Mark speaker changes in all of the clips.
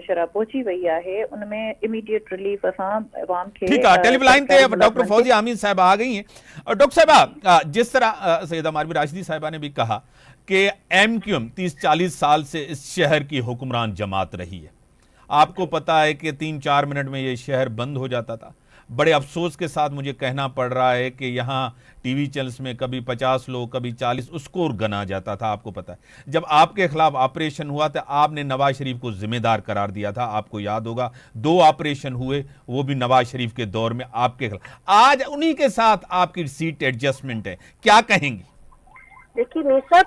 Speaker 1: शराब पहुंची वई आहे उन में इमीडिएट रिलीफ असां अवाम खे
Speaker 2: ठीक है, टेलीफोन लाइन पे डॉक्टर फौजिया अमीन साहब आ गई हैं। और डॉक्टर साहबा, जिस तरह सैयदा मारवी राशिदी साहिबा ने भी कहा कि एमक्यूएम 30-40 साल से इस शहर की हुक्मरान जमात रही है, आपको पता है कि 3-4 मिनट में ये शहर बंद हो जाता था। बड़े अफसोस के साथ मुझे कहना पड़ रहा है कि यहाँ टीवी चैनल्स में कभी 50 लोग, कभी 40 स्कोर गना जाता था। आपको पता है जब आपके खिलाफ ऑपरेशन हुआ तो आपने नवाज शरीफ को जिम्मेदार करार दिया था। आपको याद होगा 2 ऑपरेशन हुए, वो भी नवाज शरीफ के दौर में आपके खिलाफ। आज उन्हीं के साथ आपकी सीट एडजस्टमेंट है, क्या कहेंगी?
Speaker 3: देखिए मीर साहब,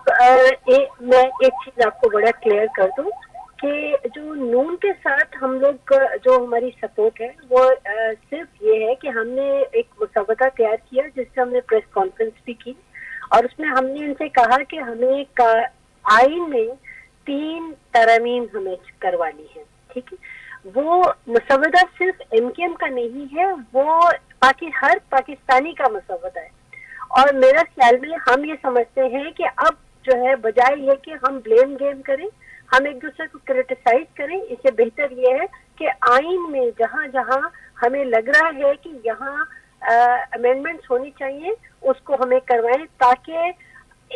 Speaker 3: मैं एक चीज आपको बड़ा क्लियर कर दूं कि जो नून के साथ हम लोग जो हमारी सपोर्ट है वो सिर्फ ये है कि हमने एक मसवदा तैयार किया जिससे हमने प्रेस कॉन्फ्रेंस भी की और उसमें हमने इनसे कहा कि हमें आइन में 3 तरमीम हमें करवानी है। ठीक है, वो मसवदा सिर्फ एमकेएम का नहीं है, वो हर पाकिस्तानी का मसवदा है। और मेरा ख्याल में हम ये समझते हैं कि अब जो है बजाय ये कि हम ब्लेम गेम करें, हम एक दूसरे को क्रिटिसाइज करें, इससे बेहतर ये है कि आइन में जहां जहां हमें लग रहा है कि यहाँ अमेंडमेंट्स होनी चाहिए उसको हमें करवाएं, ताकि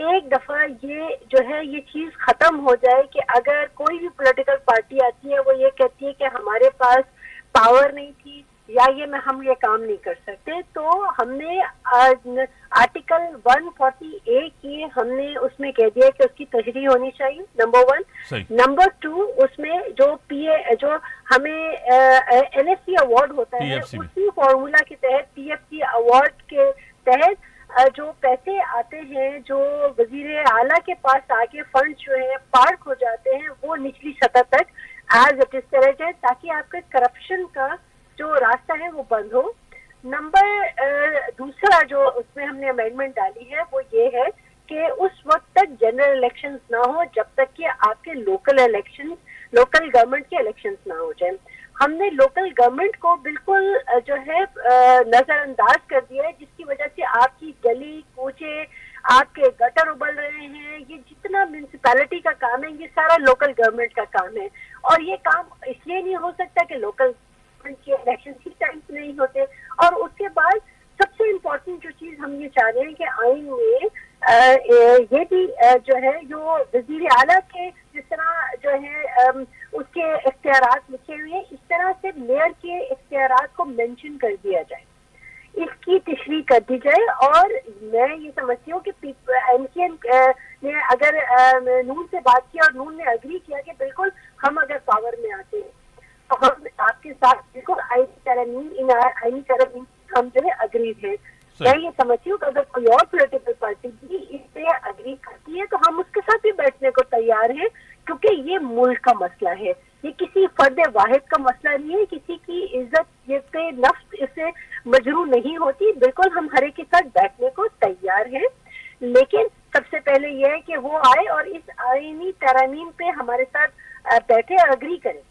Speaker 3: एक दफा ये जो है ये चीज खत्म हो जाए कि अगर कोई भी पॉलिटिकल पार्टी आती है वो ये कहती है कि हमारे पास पावर नहीं थी या हम ये काम नहीं कर सकते। तो हमने आर्टिकल 140A की हमने उसमें कह दिया कि उसकी तशरीह होनी चाहिए, नंबर 1। नंबर 2, उसमें जो हमें NSC अवार्ड होता है उसी फॉर्मूला के तहत PFC अवार्ड के तहत जो पैसे आते हैं जो वजीर आला के पास आके फंड जो है पार्क हो जाते हैं वो निचली सतह तक एज इट इज करे जाए, ताकि आपके करप्शन का जो रास्ता है वो बंद हो। नंबर दूसरा जो उसमें हमने अमेंडमेंट डाली है वो ये है कि उस वक्त तक जनरल इलेक्शंस ना हो जब तक कि आपके लोकल गवर्नमेंट के इलेक्शंस ना हो जाए। हमने लोकल गवर्नमेंट को बिल्कुल जो है नजरअंदाज कर दिया है, जिसकी वजह से आपकी गली कूचे, आपके गटर उबल रहे हैं। ये जितना म्यूनिसिपैलिटी का काम है ये सारा लोकल गवर्नमेंट का काम है और ये काम इसलिए नहीं हो सकता कि लोकल के इलेक्शन ही टाइम पे नहीं होते। और उसके बाद सबसे इम्पोर्टेंट जो चीज हम ये चाह रहे हैं कि आइन में ये भी जो है जो वजीर आला के जिस तरह जो है उसके इख्तियारात लिखे हुए हैं, इस तरह से मेयर के इख्तियारात को मेंशन कर दिया जाए, इसकी तशरीह कर दी जाए। और मैं ये समझती हूँ कि एमकेएम ने अगर नून से बात की और नून ने अग्री किया कि बिल्कुल हम अगर पावर में आते हैं तो हम आपके साथ बिल्कुल आईनी तरमीम हम जो है अग्री थे। मैं ये समझती हूँ कि अगर कोई और पॉलिटिकल पार्टी भी इस पे अग्री करती है तो हम उसके साथ भी बैठने को तैयार हैं, क्योंकि ये मुल्क का मसला है, ये किसी फर्द वाहिद का मसला नहीं है, किसी की इज्जत ये पे नफ्स इससे मजरूर नहीं होती। बिल्कुल हम हर एक के साथ बैठने को तैयार हैं, लेकिन सबसे पहले ये है कि वो आए और इस आईनी तरमीम पे हमारे साथ बैठे और अग्री करें।